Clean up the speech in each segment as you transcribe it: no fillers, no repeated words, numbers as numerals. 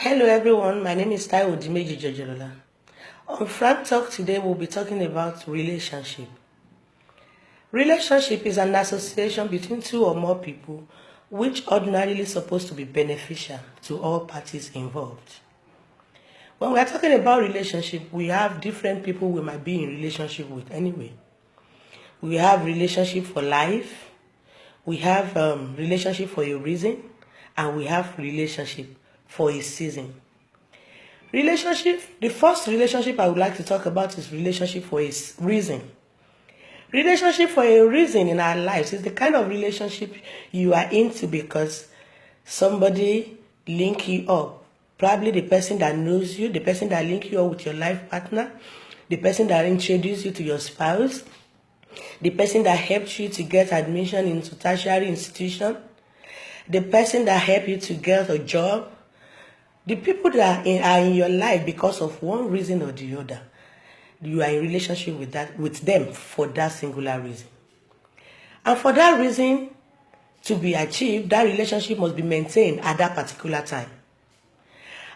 Hello everyone, my name is Taiwo, Dimeji-Jojolola. On Frank Talk today, we'll be talking about relationship. Relationship is an association between two or more people which ordinarily is supposed to be beneficial to all parties involved. When we are talking about relationship, we have different people we might be in relationship with anyway. We have relationship for life, we have relationship for a reason, and we have relationship for a season. The first relationship I would like to talk about is relationship for a reason. Relationship for a reason in our lives is the kind of relationship you are into because somebody link you up. Probably the person that knows you, the person that link you up with your life partner, the person that introduced you to your spouse, the person that helped you to get admission into tertiary institution, the person that helped you to get a job. The people that are in your life because of one reason or the other, you are in relationship with them for that singular reason. And for that reason to be achieved, that relationship must be maintained at that particular time.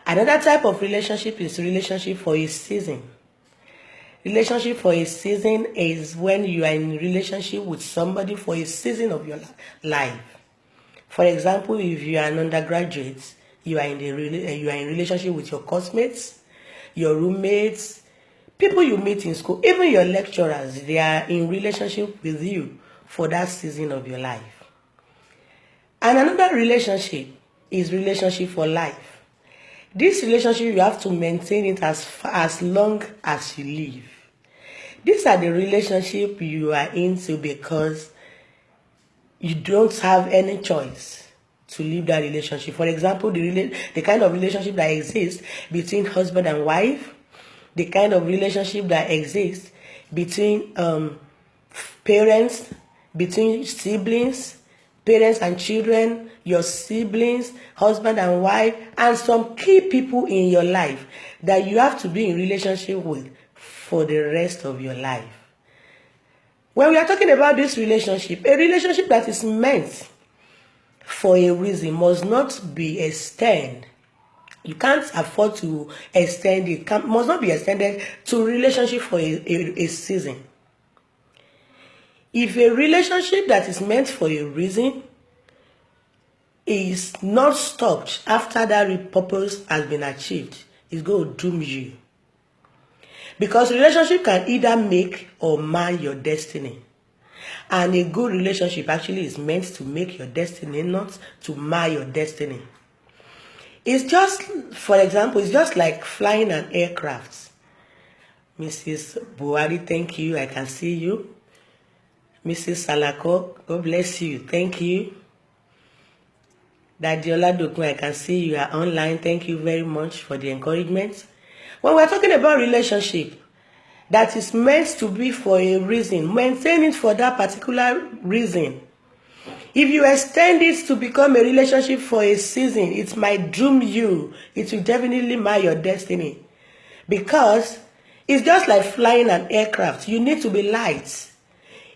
Another type of relationship is relationship for a season. Relationship for a season is when you are in relationship with somebody for a season of your life. For example, if you are an undergraduate, you are in relationship with your classmates, your roommates, people you meet in school, even your lecturers, they are in relationship with you for that season of your life. And another relationship is relationship for life. This relationship, you have to maintain it as long as you live. These are the relationship you are into because you don't have any choice to leave that relationship. For example, the kind of relationship that exists between husband and wife, the kind of relationship that exists between parents, between siblings, parents and children, your siblings, husband and wife, and some key people in your life that you have to be in relationship with for the rest of your life. When we are talking about this relationship, a relationship that is meant for a reason must not be extended. You can't afford to extend it. Must not be extended to relationship for a season. If a relationship that is meant for a reason is not stopped after that purpose has been achieved, it's going to doom you. Because relationship can either make or mar your destiny. And a good relationship actually is meant to make your destiny, not to mar your destiny. It's just, for example, it's just like flying an aircraft. Mrs. Buhari, thank you. I can see you. Mrs. Salako, God bless you. Thank you. Dadiola Dokun, I can see you are online. Thank you very much for the encouragement. When we're talking about relationship that is meant to be for a reason, maintain it for that particular reason. If you extend it to become a relationship for a season, it might doom you. It will definitely mar your destiny. Because it's just like flying an aircraft. You need to be light.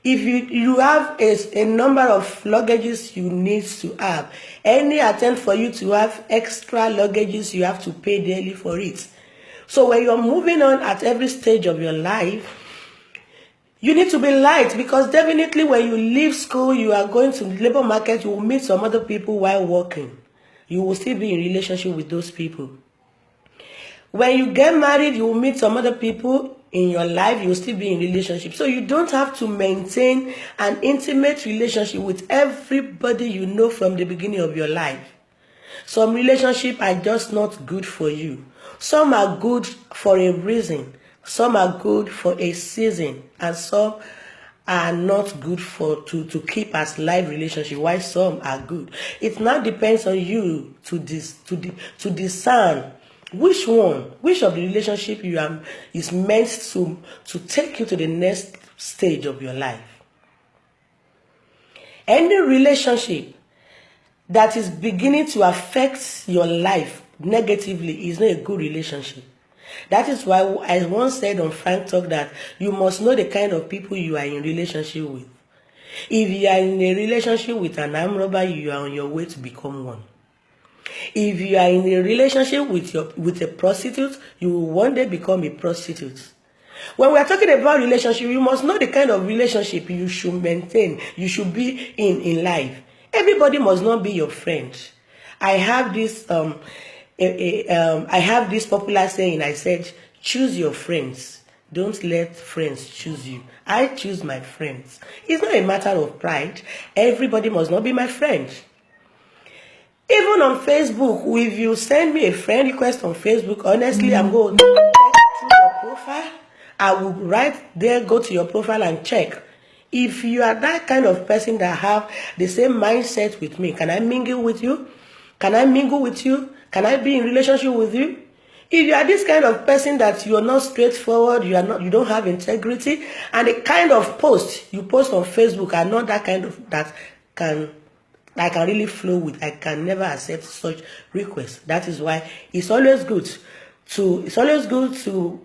If you have a number of luggages you need to have, any attempt for you to have extra luggages, you have to pay daily for it. So when you're moving on at every stage of your life, you need to be light because definitely when you leave school, you are going to the labor market, you will meet some other people while working. You will still be in relationship with those people. When you get married, you will meet some other people in your life, you will still be in relationship. So you don't have to maintain an intimate relationship with everybody you know from the beginning of your life. Some relationships are just not good for you. Some are good for a reason. Some are good for a season. And some are not good to keep as live relationship, while some are good. It now depends on you to discern which of the relationship you are is meant to take you to the next stage of your life. Any relationship that is beginning to affect your life negatively is not a good relationship. That is why I once said on Frank Talk that you must know the kind of people you are in relationship with. If you are in a relationship with an armed robber, you are on your way to become one. If you are in a relationship with a prostitute, you will one day become a prostitute. When we are talking about relationship, you must know the kind of relationship you should maintain, you should be in life. Everybody must not be your friend. I have this I have this popular saying. I said, choose your friends. Don't let friends choose you. I choose my friends. It's not a matter of pride. Everybody must not be my friend. Even on Facebook, if you send me a friend request on Facebook, honestly, I'm going to check through your profile. I will right there go to your profile and check. If you are that kind of person that have the same mindset with me, can I mingle with you? Can I mingle with you? Can I be in relationship with you? If you are this kind of person that you are not straightforward, you don't have integrity, and the kind of post you post on Facebook are not that kind of that I can really flow with. I can never accept such requests. That is why it's always good to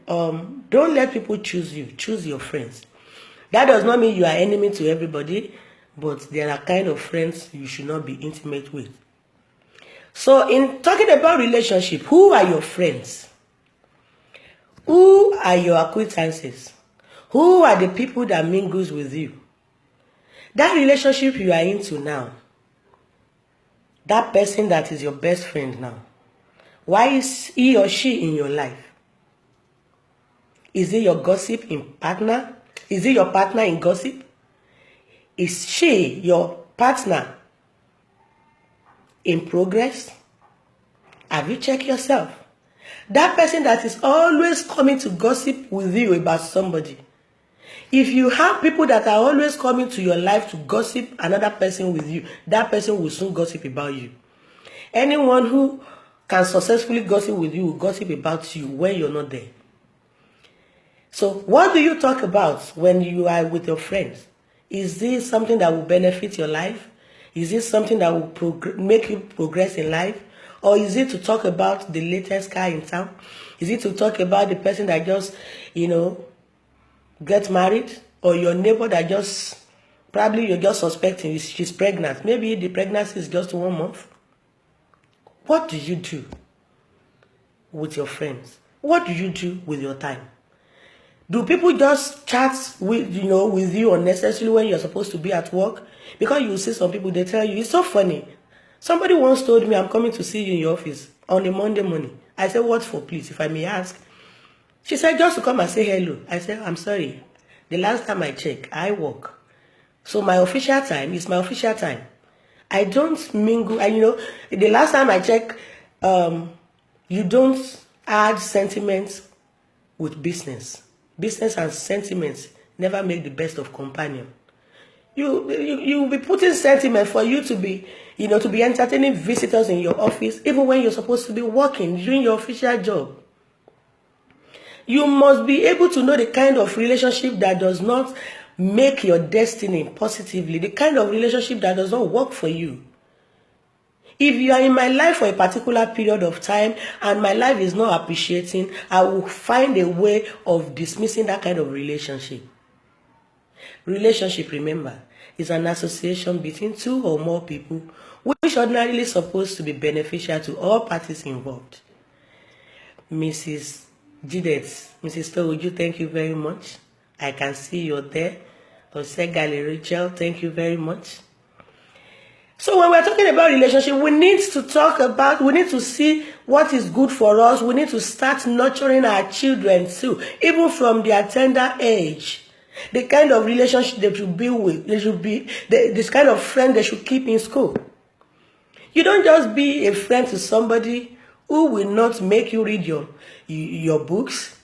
don't let people choose you. Choose your friends. That does not mean you are enemy to everybody, but there are kind of friends you should not be intimate with. So in talking about relationship, who are your friends? Who are your acquaintances? Who are the people that mingles with you? That relationship you are into now, that person that is your best friend now, why is he or she in your life? Is it your gossip in partner? Is it your partner in gossip? Is she your partner in progress? Have you checked yourself? That person that is always coming to gossip with you about somebody. If you have people that are always coming to your life to gossip another person with you, that person will soon gossip about you. Anyone who can successfully gossip with you will gossip about you when you're not there. So what do you talk about when you are with your friends? Is this something that will benefit your life? Is this something that will make you progress in life? Or is it to talk about the latest car in town? Is it to talk about the person that just, get married? Or your neighbor that just, probably you're just suspecting she's pregnant. Maybe the pregnancy is just 1 month. What do you do with your friends? What do you do with your time? Do people just chat with you unnecessarily when you're supposed to be at work? Because you see some people, they tell you, it's so funny. Somebody once told me, I'm coming to see you in your office on a Monday morning. I said, what for, please, if I may ask? She said, just to come and say hello. I said, I'm sorry. The last time I checked, I work. So my official time is my official time. I don't mingle. The last time I checked, you don't add sentiments with business. Business and sentiments never make the best of companion. You will be putting sentiment for you to be, to be entertaining visitors in your office, even when you're supposed to be working, doing your official job. You must be able to know the kind of relationship that does not make your destiny positively, the kind of relationship that does not work for you. If you are in my life for a particular period of time and my life is not appreciating, I will find a way of dismissing that kind of relationship. Relationship, remember, is an association between two or more people which ordinarily is supposed to be beneficial to all parties involved. Mrs. Judith, Mrs. Taiwo, thank you very much. I can see you're there. Osegali Rachel, thank you very much. So when we're talking about relationship, we need to see what is good for us. We need to start nurturing our children too, even from their tender age. The kind of relationship they should be with, this kind of friend they should keep in school. You don't just be a friend to somebody who will not make you read your books.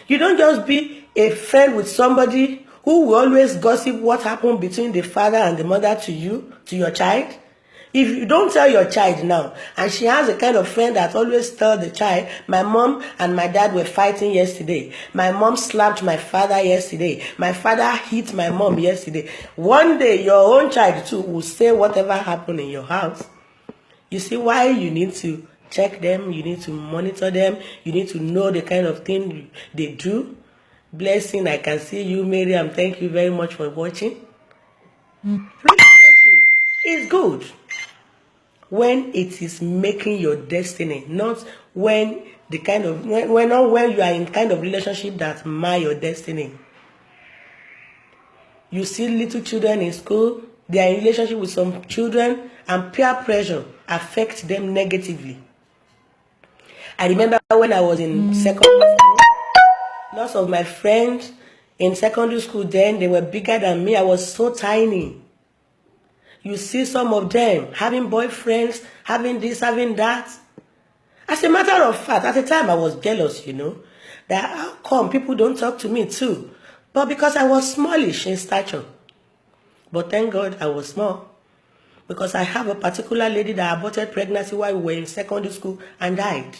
You don't just be a friend with somebody who will always gossip what happened between the father and the mother to your child. If you don't tell your child now, and she has a kind of friend that always tell the child, my mom and my dad were fighting yesterday. My mom slapped my father yesterday. My father hit my mom yesterday. One day, your own child too will say whatever happened in your house. You see why you need to check them, you need to monitor them, you need to know the kind of thing they do. Blessing, I can see you, Miriam. Thank you very much for watching. Relationship is good when it is making your destiny, not when the kind of when you are in kind of relationship that mar your destiny. You see little children in school, they are in relationship with some children, and peer pressure affects them negatively. I remember when I was in secondary school, lots of my friends in secondary school then, they were bigger than me. I was so tiny. You see some of them having boyfriends, having this, having that. As a matter of fact, at the time I was jealous, that how come people don't talk to me too? But because I was smallish in stature. But thank God I was small. Because I have a particular lady that aborted pregnancy while we were in secondary school and died.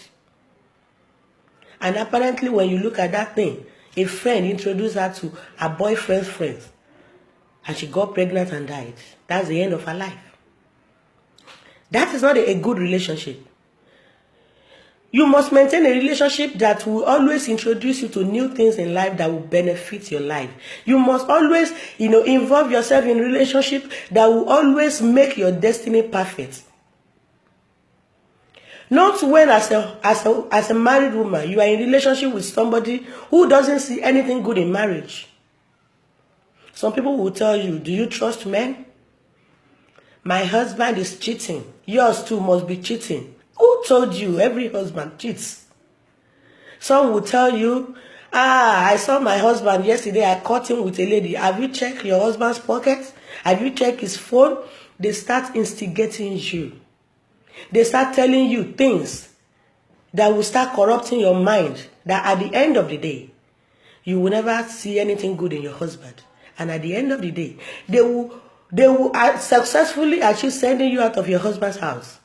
And apparently when you look at that thing, a friend introduced her to her boyfriend's friends. And she got pregnant and died. That's the end of her life. That is not a good relationship. You must maintain a relationship that will always introduce you to new things in life that will benefit your life. You must always, involve yourself in a relationship that will always make your destiny perfect. Not when as a married woman, you are in a relationship with somebody who doesn't see anything good in marriage. Some people will tell you, do you trust men? My husband is cheating. Yours too must be cheating. Who told you every husband cheats? Some will tell you, I saw my husband yesterday, I caught him with a lady. Have you checked your husband's pockets? Have you checked his phone? They start instigating you. They start telling you things that will start corrupting your mind, that at the end of the day, you will never see anything good in your husband. And at the end of the day, they will successfully achieve sending you out of your husband's house.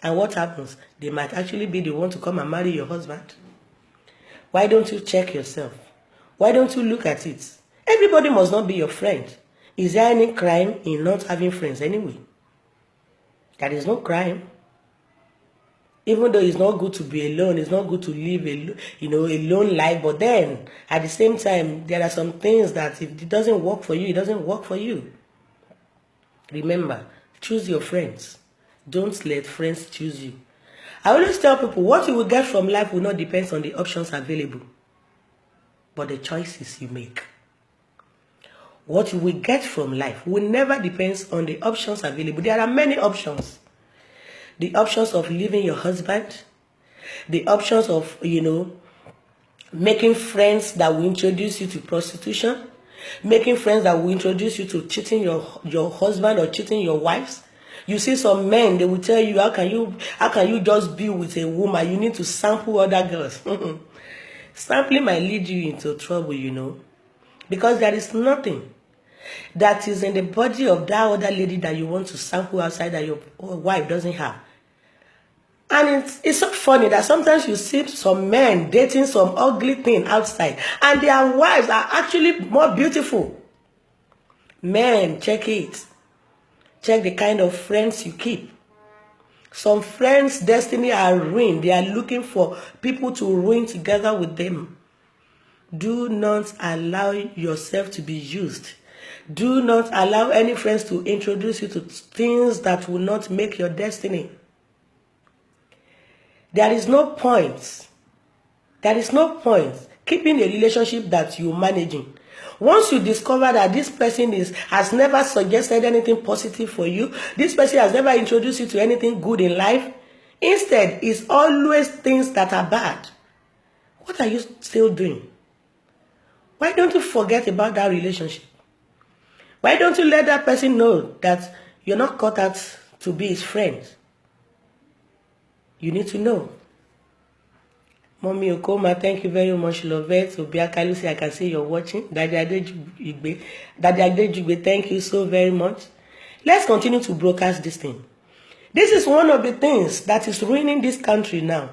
And what happens? They might actually be the one to come and marry your husband. Why don't you check yourself? Why don't you look at it? Everybody must not be your friend. Is there any crime in not having friends anyway? There is no crime. Even though it's not good to be alone, it's not good to live a lone life. But then, at the same time, there are some things that if it doesn't work for you, it doesn't work for you. Remember, choose your friends. Don't let friends choose you. I always tell people, what you will get from life will not depend on the options available, but the choices you make. What you will get from life will never depend on the options available. There are many options. The options of leaving your husband, the options of, making friends that will introduce you to prostitution, making friends that will introduce you to cheating your husband or cheating your wives. You see some men, they will tell you, how can you just be with a woman? You need to sample other girls. Sampling might lead you into trouble, because there is nothing that is in the body of that other lady that you want to sample outside that your wife doesn't have. And it's so funny that sometimes you see some men dating some ugly thing outside, and their wives are actually more beautiful. Men, check it. Check the kind of friends you keep. Some friends' destiny are ruined. They are looking for people to ruin together with them. Do not allow yourself to be used. Do not allow any friends to introduce you to things that will not make your destiny. There is no point. There is no point keeping a relationship that you're managing. Once you discover that this person has never suggested anything positive for you, this person has never introduced you to anything good in life, instead, it's always things that are bad. What are you still doing? Why don't you forget about that relationship? Why don't you let that person know that you're not cut out to be his friend? You need to know. Mommy Okoma, thank you very much, Lovette. Obiaka Lucy, I can see you're watching. Daddy Adejugbe, thank you so very much. Let's continue to broadcast this thing. This is one of the things that is ruining this country now.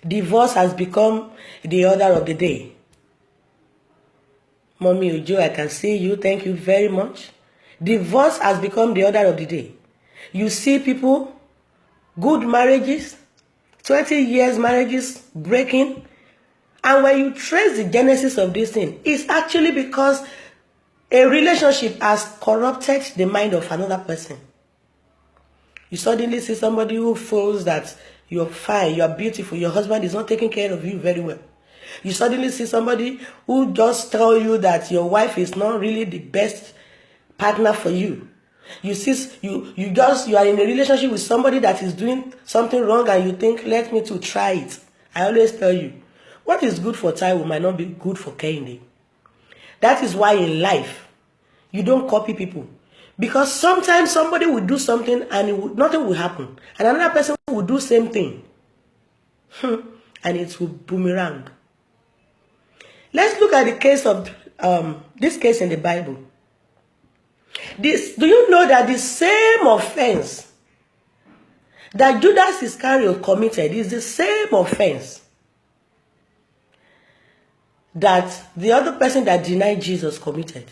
Divorce has become the order of the day. Mommy Ojo, I can see you. Thank you very much. Divorce has become the order of the day. You see people, good marriages, 20 years marriages breaking. And when you trace the genesis of this thing, it's actually because a relationship has corrupted the mind of another person. You suddenly see somebody who feels that you're fine, you're beautiful, your husband is not taking care of you very well. You suddenly see somebody who just tell you that your wife is not really the best partner for you. You see, you are in a relationship with somebody that is doing something wrong, and you think, let me to try it. I always tell you, what is good for Taiwo might not be good for Kehinde. That is why in life, you don't copy people. Because sometimes somebody will do something and nothing will happen. And another person will do same thing. And it will boomerang. Let's look at the case of this case in the Bible. Do you know that the same offense that Judas Iscariot committed is the same offense that the other person that denied Jesus committed?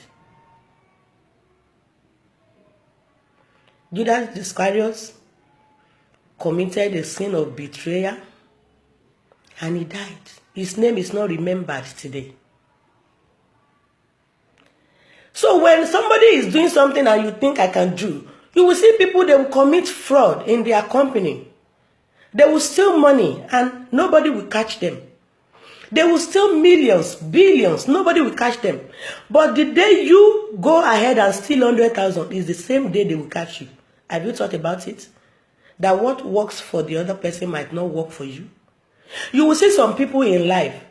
Judas Iscariot committed a sin of betrayal and he died. His name is not remembered today. So when somebody is doing something and you think I can do, you will see people, they will commit fraud in their company. They will steal money and nobody will catch them. They will steal millions, billions, nobody will catch them. But the day you go ahead and steal 100,000 is the same day they will catch you. Have you thought about it? That what works for the other person might not work for you. You will see some people in life,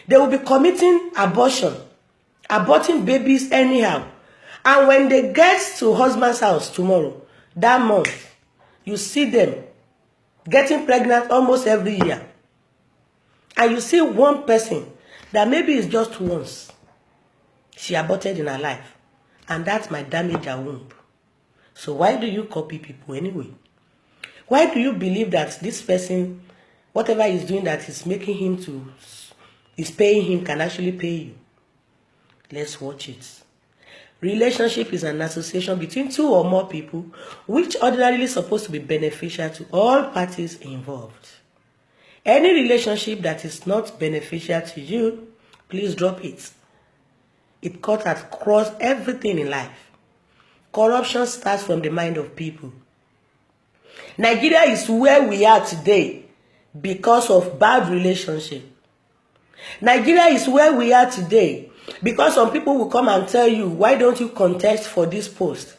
they will be committing abortion, aborting babies anyhow. And when they get to husband's house tomorrow, that month, you see them getting pregnant almost every year. And you see one person that maybe it's just once she aborted in her life, and that might damage her womb. So why do you copy people anyway? Why do you believe that this person, whatever he's doing that is making him to, is paying him, can actually pay you? Let's watch it. Relationship is an association between two or more people which ordinarily is supposed to be beneficial to all parties involved. Any relationship that is not beneficial to you, please drop it. It cuts across everything in life. Corruption starts from the mind of people. Nigeria is where we are today because of bad relationship. Nigeria is where we are today because some people will come and tell you, why don't you contest for this post?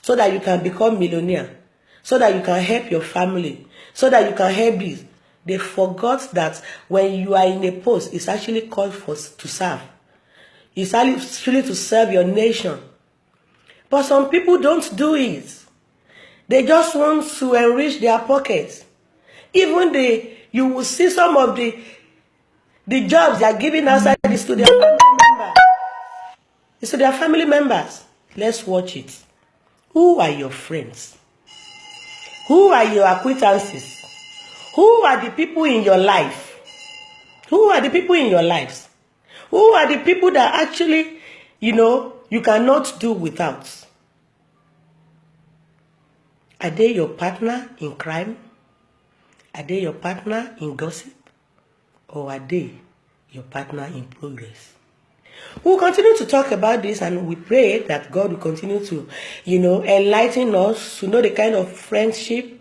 So that you can become millionaire. So that you can help your family. So that you can help this. They forgot that when you are in a post, it's actually called for to serve. It's actually to serve your nation. But some people don't do it. They just want to enrich their pockets. Even you will see some of the jobs they are giving outside is to their family members. It's to their family members. Let's watch it. Who are your friends? Who are your acquaintances? Who are the people in your life? Who are the people in your lives? Who are the people that actually, you cannot do without? Are they your partner in crime? Are they your partner in gossip? Or are they your partner in progress? We'll continue to talk about this, and we pray that God will continue to, enlighten us to know the kind of friendship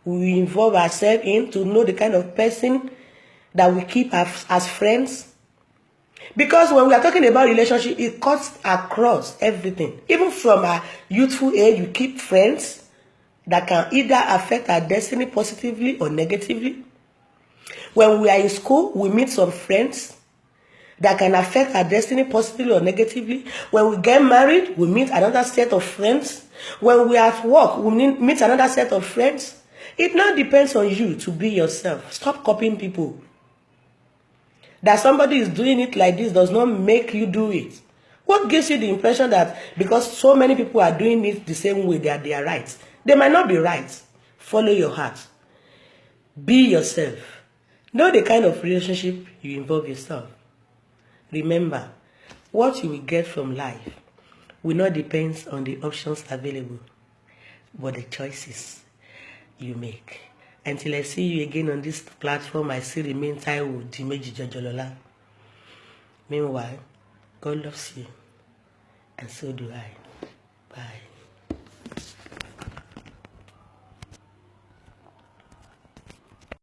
we involve ourselves in, to know the kind of person that we keep as friends. Because when we are talking about relationship, it cuts across everything. Even from our youthful age, we keep friends that can either affect our destiny positively or negatively. When we are in school, we meet some friends that can affect our destiny positively or negatively. When we get married, we meet another set of friends. When we are at work, we meet another set of friends. It now depends on you to be yourself. Stop copying people. That somebody is doing it like this does not make you do it. What gives you the impression that because so many people are doing it the same way, that they are right? They might not be right. Follow your heart. Be yourself. Know the kind of relationship you involve yourself. Remember, what you will get from life will not depend on the options available, but the choices you make. Until I see you again on this platform, I still remain Taiwo, Dimeji-Jojolola. Meanwhile, God loves you, and so do I. Bye.